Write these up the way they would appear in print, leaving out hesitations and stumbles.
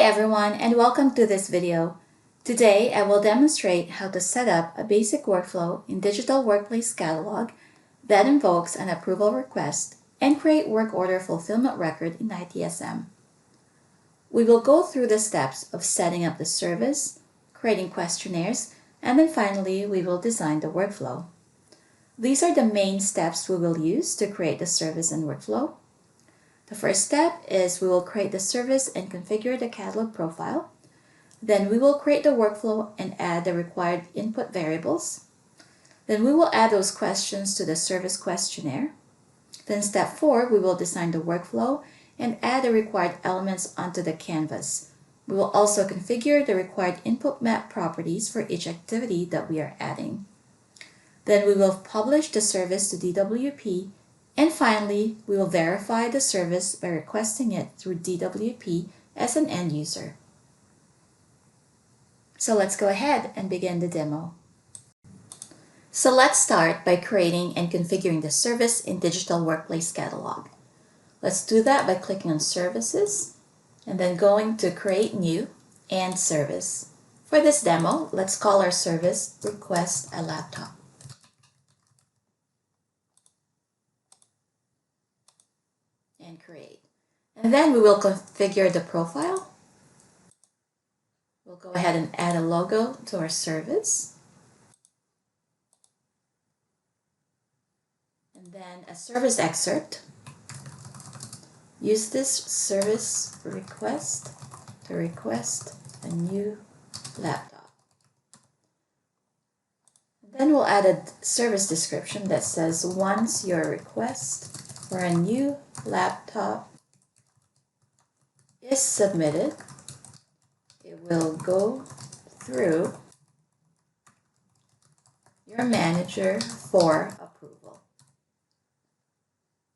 everyone, and welcome to this video. Today I will demonstrate how to set up a basic workflow in Digital Workplace Catalog that invokes an approval request and create work order fulfillment record in ITSM. We will go through the steps of setting up the service, creating questionnaires, and then finally we will design the workflow. These are the main steps we will use to create the service and workflow. The first step is we will create the service and configure the catalog profile. Then we will create the workflow and add the required input variables. Then we will add those questions to the service questionnaire. Then step 4, we will design the workflow and add the required elements onto the canvas. We will also configure the required input map properties for each activity that we are adding. Then we will publish the service to DWP. And finally, we will verify the service by requesting it through DWP as an end user. So let's go ahead and begin the demo. So let's start by creating and configuring the service in Digital Workplace Catalog. Let's do that by clicking on Services and then going to Create New and Service. For this demo, let's call our service Request a Laptop. And create. And then we will configure the profile. We'll go ahead and add a logo to our service. And then a service excerpt. Use this service request to request a new laptop. And then we'll add a service description that says once your request for a new laptop is submitted, it will go through your manager for approval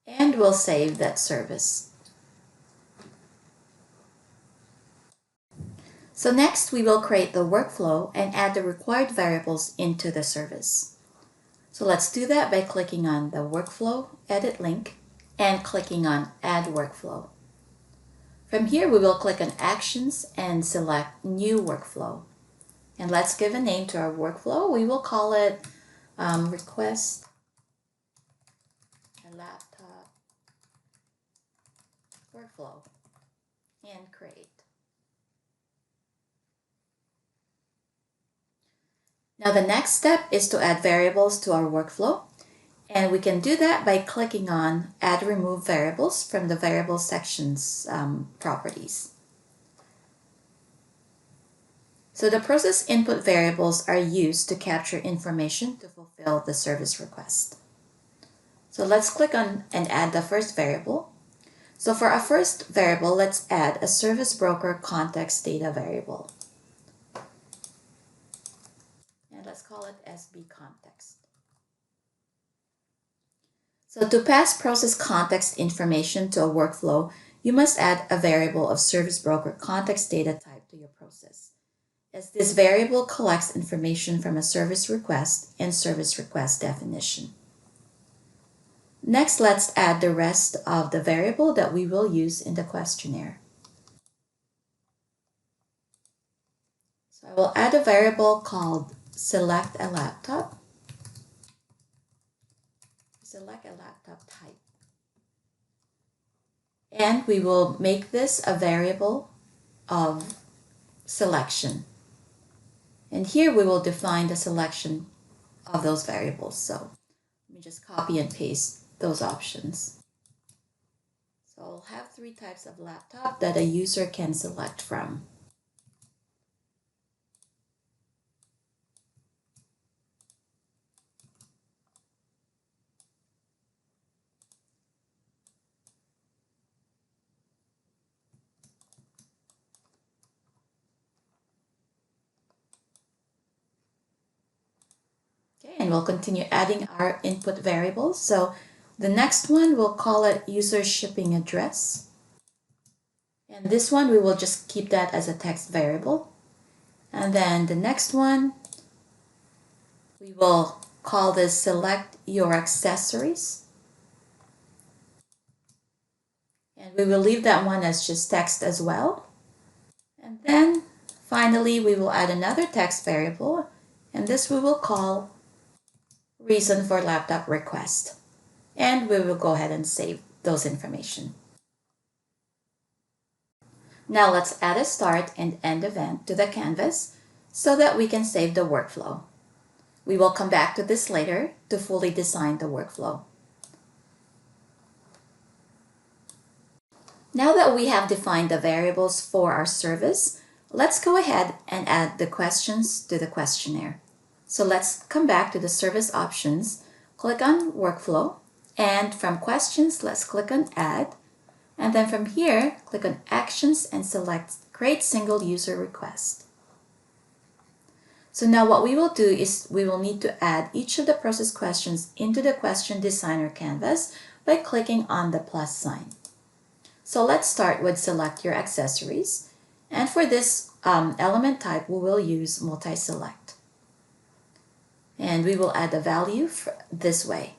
and will save that service. So next we will create the workflow and add the required variables into the service. So let's do that by clicking on the workflow edit link and clicking on Add Workflow. From here, we will click on Actions and select New Workflow. And let's give a name to our workflow. We will call it Request a Laptop Workflow and create. Now the next step is to add variables to our workflow. And we can do that by clicking on Add Remove Variables from the Variable section's properties. So the process input variables are used to capture information to fulfill the service request. So let's click on and add the first variable. So for our first variable, let's add a service broker context data variable. And let's call it SB context. So to pass process context information to a workflow, you must add a variable of service broker context data type to your process, as this variable collects information from a service request and service request definition. Next, let's add the rest of the variable that we will use in the questionnaire. So I will add a variable called Select a Laptop. Select a laptop type. And we will make this a variable of selection. And here we will define the selection of those variables. So let me just copy and paste those options. So I'll have 3 types of laptop that a user can select from. And we'll continue adding our input variables. So the next one, we'll call it user shipping address. And this one, we will just keep that as a text variable. And then the next one, we will call this select your accessories. And we will leave that one as just text as well. And then finally, we will add another text variable, and this we will call reason for laptop request. And we will go ahead and save those information. Now let's add a start and end event to the canvas so that we can save the workflow. We will come back to this later to fully design the workflow. Now that we have defined the variables for our service, let's go ahead and add the questions to the questionnaire. So let's come back to the service options, click on workflow, and from questions, let's click on add. And then from here, click on actions and select create single user request. So now what we will do is we will need to add each of the process questions into the question designer canvas by clicking on the plus sign. So let's start with select your accessories. And for this element type, we will use multi-select. And we will add the value this way.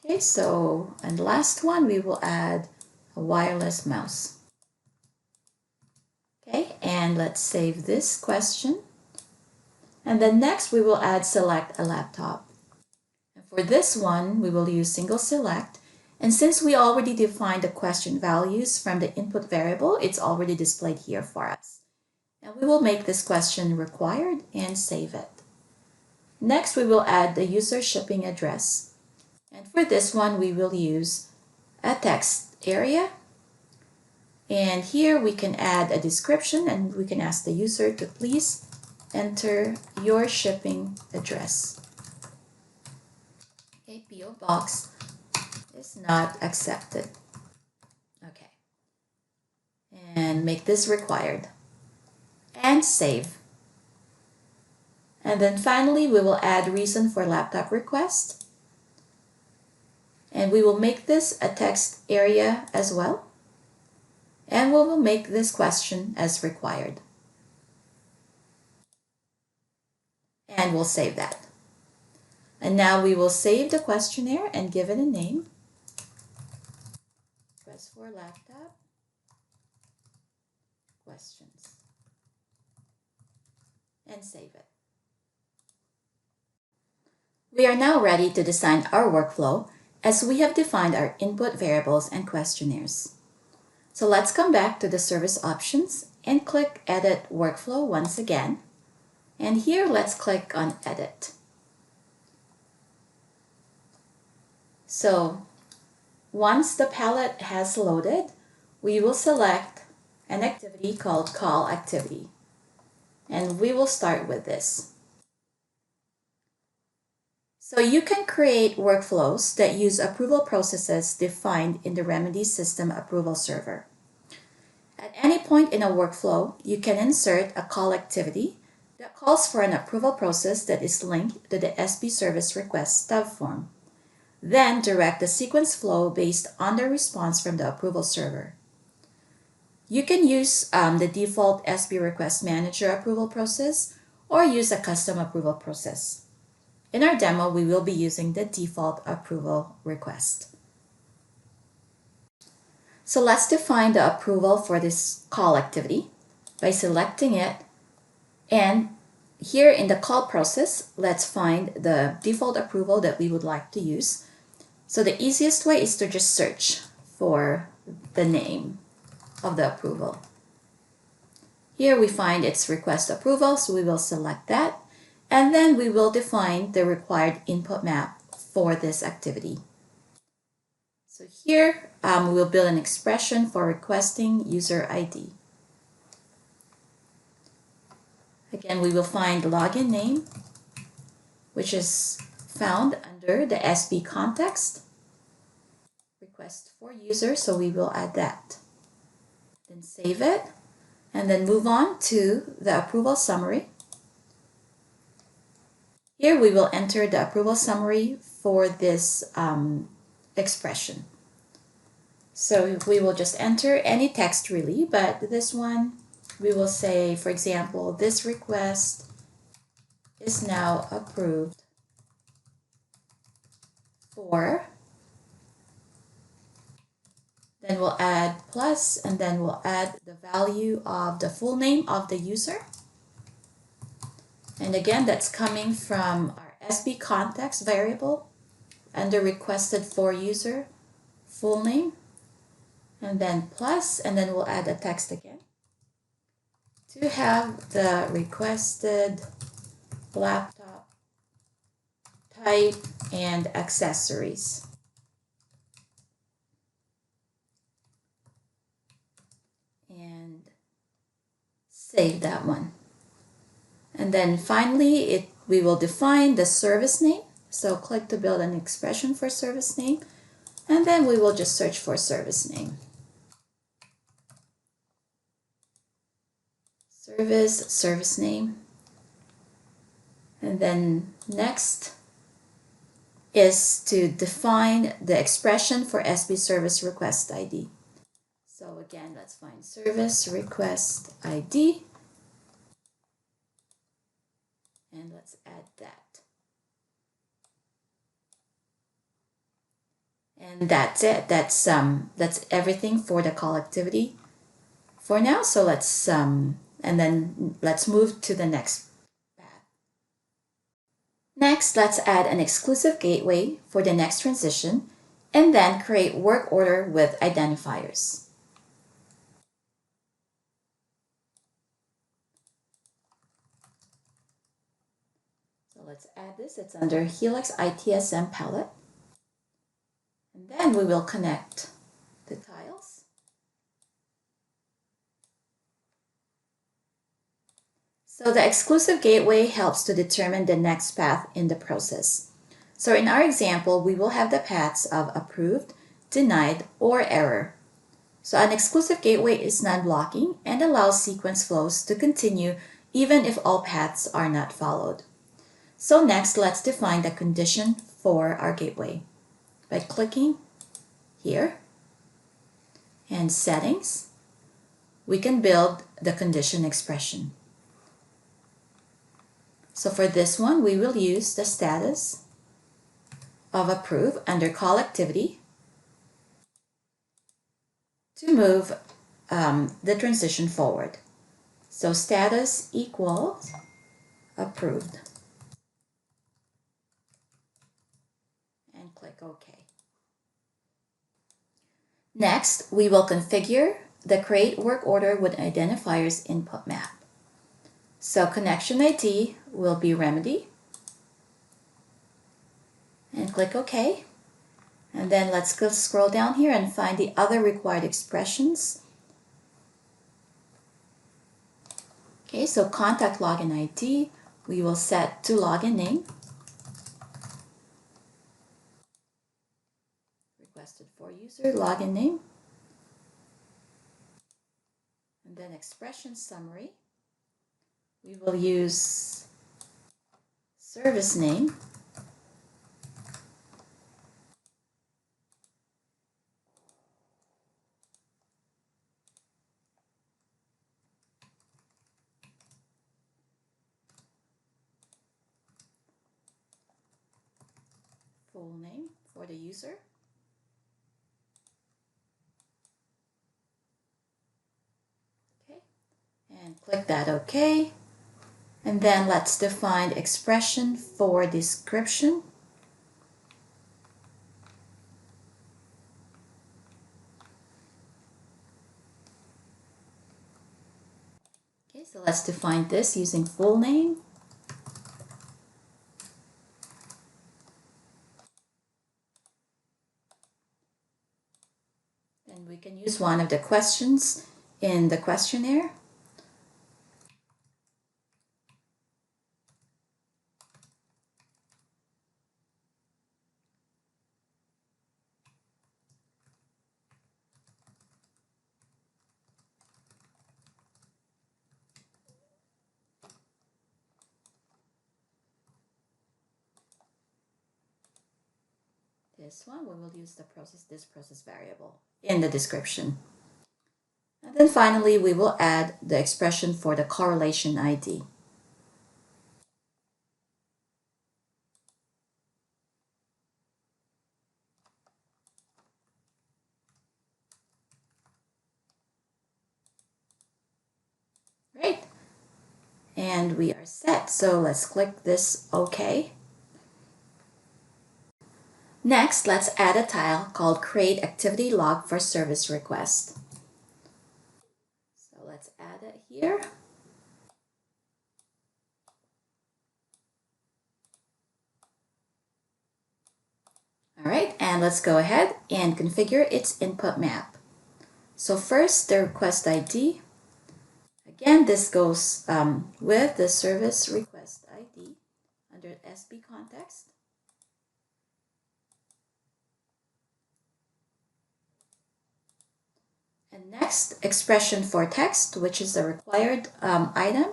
Okay, so, and last one, we will add a wireless mouse. Okay, and let's save this question. And then next, we will add select a laptop. And for this one, we will use single select. And since we already defined the question values from the input variable, it's already displayed here for us. And we will make this question required and save it. Next, we will add the user shipping address. And for this one, we will use a text area. And here we can add a description and we can ask the user to please enter your shipping address. Okay, PO box is not accepted. Okay. And make this required. And save. And then finally, we will add reason for laptop request. And we will make this a text area as well. And we will make this question as required. And we'll save that. And now we will save the questionnaire and give it a name. Request for laptop questions. And save it. We are now ready to design our workflow as we have defined our input variables and questionnaires. So let's come back to the service options and click Edit Workflow once again. And here let's click on Edit. So once the palette has loaded, we will select an activity called Call Activity. And we will start with this. So you can create workflows that use approval processes defined in the Remedy System Approval Server. At any point in a workflow, you can insert a call activity that calls for an approval process that is linked to the SP Service Request stub form. Then direct the sequence flow based on the response from the approval server. You can use the default SP Request Manager approval process or use a custom approval process. In our demo, we will be using the default approval request. So let's define the approval for this call activity by selecting it. And here in the call process, let's find the default approval that we would like to use. So the easiest way is to just search for the name of the approval. Here we find its request approval, so we will select that. And then we will define the required input map for this activity. So here we will build an expression for requesting user ID. Again, we will find the login name, which is found under the SB context. Request for user, so we will add that. Then save it, and then move on to the approval summary. Here we will enter the approval summary for this expression. So we will just enter any text really, but this one we will say, for example, this request is now approved for, then we'll add plus, and then we'll add the value of the full name of the user. And again, that's coming from our SB context variable under requested for user, full name, and then plus, and then we'll add a text again to have the requested laptop type and accessories. And save that one. And then finally, we will define the service name. So click to build an expression for service name, and then we will just search for service name. Service name. And then next is to define the expression for SB service request ID. So again, let's find service request ID, and let's add that. And that's it. That's everything for the call activity for now. So let's and then let's move to the next path. Next, let's add an exclusive gateway for the next transition, and then create work order with identifiers. So let's add this. It's under Helix ITSM palette. And then we will connect the tiles. So the exclusive gateway helps to determine the next path in the process. So in our example, we will have the paths of approved, denied, or error. So an exclusive gateway is non-blocking and allows sequence flows to continue even if all paths are not followed. So next, let's define the condition for our gateway by clicking here and settings. We can build the condition expression. So for this one, we will use the status of approve under call activity to move the transition forward. So status equals approved. And click OK. Next, we will configure the create work order with identifiers input map. So connection ID will be remedy. And click OK. And then let's go scroll down here and find the other required expressions. Okay, so contact login ID, we will set to login name. Requested for user, login name. And then expression summary. We will use service name. Full name for the user. Okay, and click that OK. And then let's define expression for description. Okay, so let's define this using full name. And we can use one of the questions in the questionnaire. This one, we will use this process variable in the description. And then finally, we will add the expression for the correlation ID. Great. And we are set. So let's click this OK. Next, let's add a tile called Create Activity Log for Service Request. So let's add it here. All right, and let's go ahead and configure its input map. So first, the request ID. Again, this goes with the service request ID under SB context. And next, expression for text, which is the required item.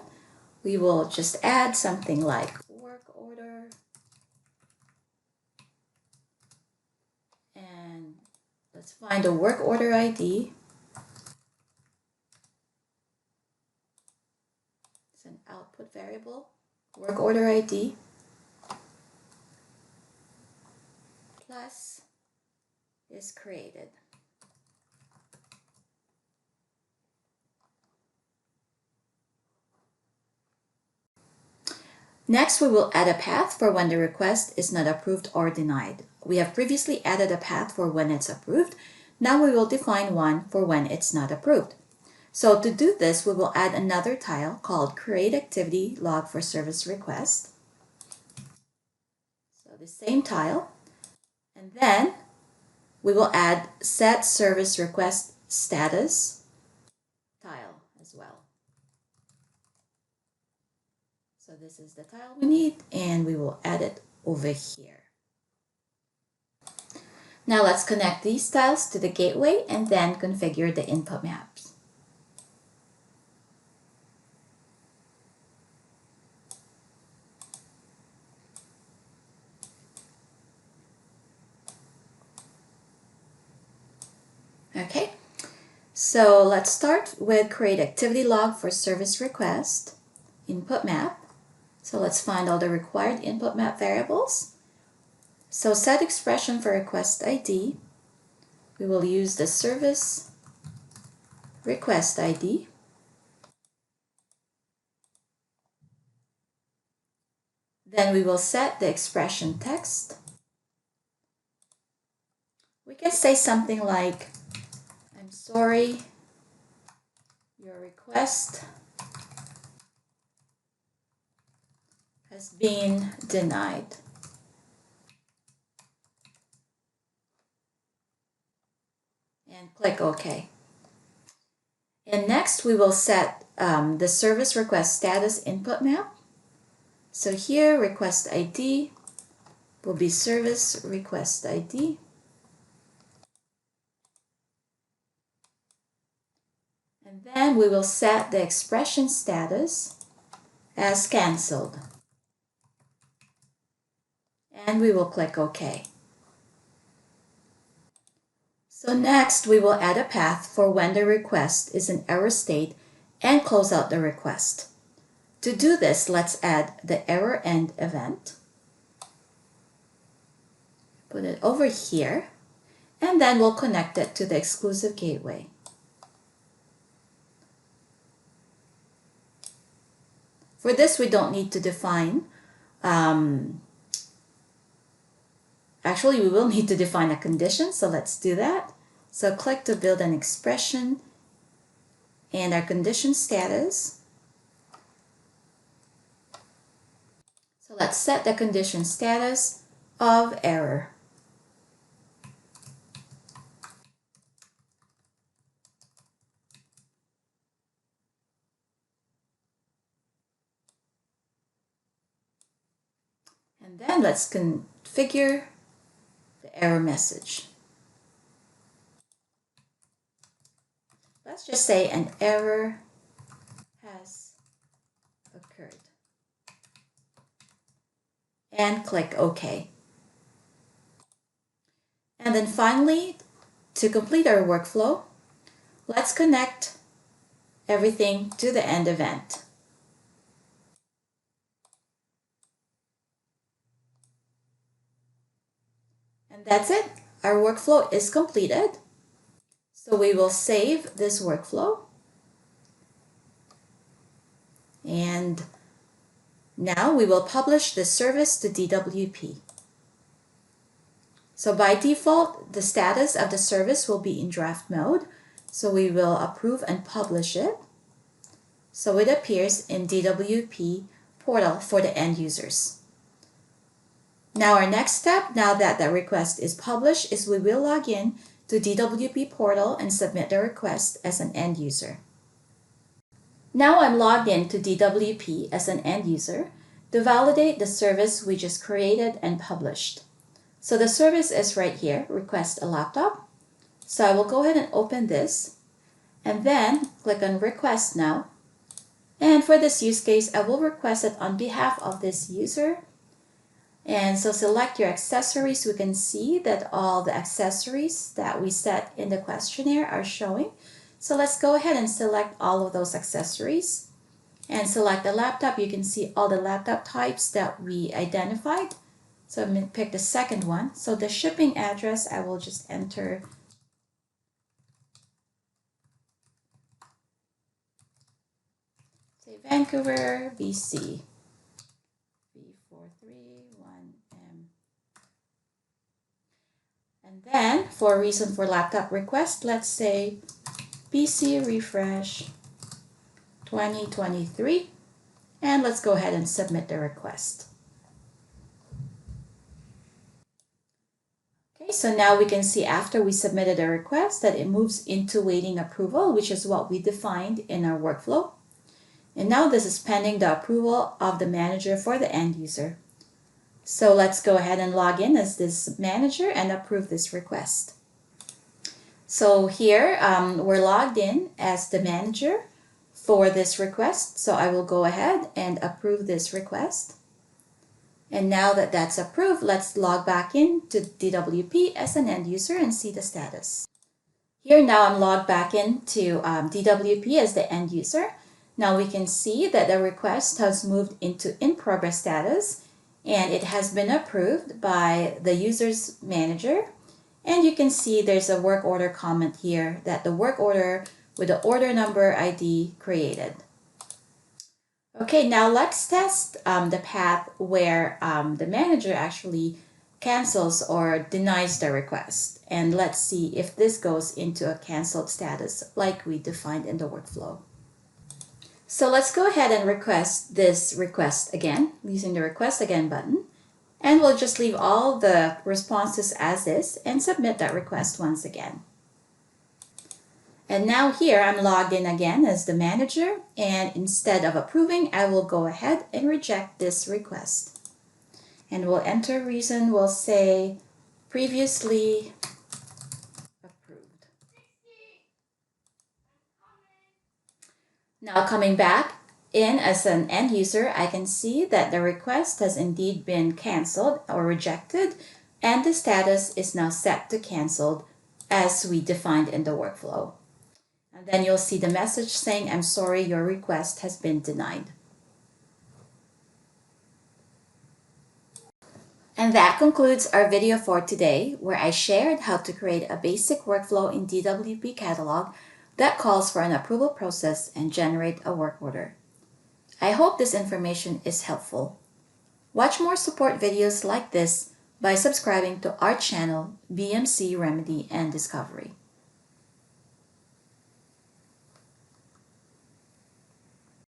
We will just add something like work order. And let's find a work order ID. It's an output variable, work order ID, plus is created. Next, we will add a path for when the request is not approved or denied. We have previously added a path for when it's approved. Now we will define one for when it's not approved. So to do this, we will add another tile called Create Activity Log for Service Request. So the same tile. And then we will add Set Service Request Status tile as well. So this is the tile we need, and we will add it over here. Now let's connect these tiles to the gateway and then configure the input maps. Okay, so let's start with Create Activity Log for Service Request input map. So let's find all the required input map variables. So set expression for request ID. We will use the service request ID. Then we will set the expression text. We can say something like, I'm sorry, your request has been denied. And click OK. And next we will set the service request status input map. So here request ID will be service request ID. And then we will set the expression status as cancelled. And we will click OK. So next we will add a path for when the request is in error state and close out the request. To do this, let's add the error end event. Put it over here, and then we'll connect it to the exclusive gateway. For this, we don't need to define, actually we will need to define a condition, so let's do that. So click to build an expression and our condition status. So let's set the condition status of error. And then let's configure the error message. Let's just say an error has occurred. And click OK. And then finally, to complete our workflow, let's connect everything to the end event. And that's it. Our workflow is completed. So we will save this workflow. And now we will publish this service to DWP. So by default, the status of the service will be in draft mode. So we will approve and publish it. So it appears in DWP portal for the end users. Now our next step, now that the request is published, is we will log in to DWP portal and submit the request as an end user. Now I'm logged in to DWP as an end user to validate the service we just created and published. So the service is right here, request a laptop. So I will go ahead and open this and then click on request now. And for this use case, I will request it on behalf of this user. And so select your accessories. We can see that all the accessories that we set in the questionnaire are showing. So let's go ahead and select all of those accessories and select the laptop. You can see all the laptop types that we identified. So I'm going to pick the second one. So the shipping address, I will just enter say Vancouver, BC, B431M. And then for reason for laptop request, let's say BC refresh 2023. And let's go ahead and submit the request. Okay, so now we can see after we submitted a request that it moves into waiting approval, which is what we defined in our workflow. And now this is pending the approval of the manager for the end user. So let's go ahead and log in as this manager and approve this request. So here we're logged in as the manager for this request. So I will go ahead and approve this request. And now that that's approved, let's log back in to DWP as an end user and see the status. Here now I'm logged back into DWP as the end user. Now we can see that the request has moved into in progress status and it has been approved by the user's manager. And you can see there's a work order comment here that the work order with the order number ID created. Okay, now let's test the path where the manager actually cancels or denies the request. And let's see if this goes into a canceled status like we defined in the workflow. So let's go ahead and request this request again using the request again button. And we'll just leave all the responses as is and submit that request once again. And now here I'm logged in again as the manager, and instead of approving, I will go ahead and reject this request. And we'll enter reason, we'll say previously approved. Now coming back in as an end user, I can see that the request has indeed been canceled or rejected, and the status is now set to canceled as we defined in the workflow. And then you'll see the message saying, I'm sorry, your request has been denied. And that concludes our video for today, where I shared how to create a basic workflow in DWP catalog that calls for an approval process and generate a work order. I hope this information is helpful. Watch more support videos like this by subscribing to our channel, BMC Remedy and Discovery.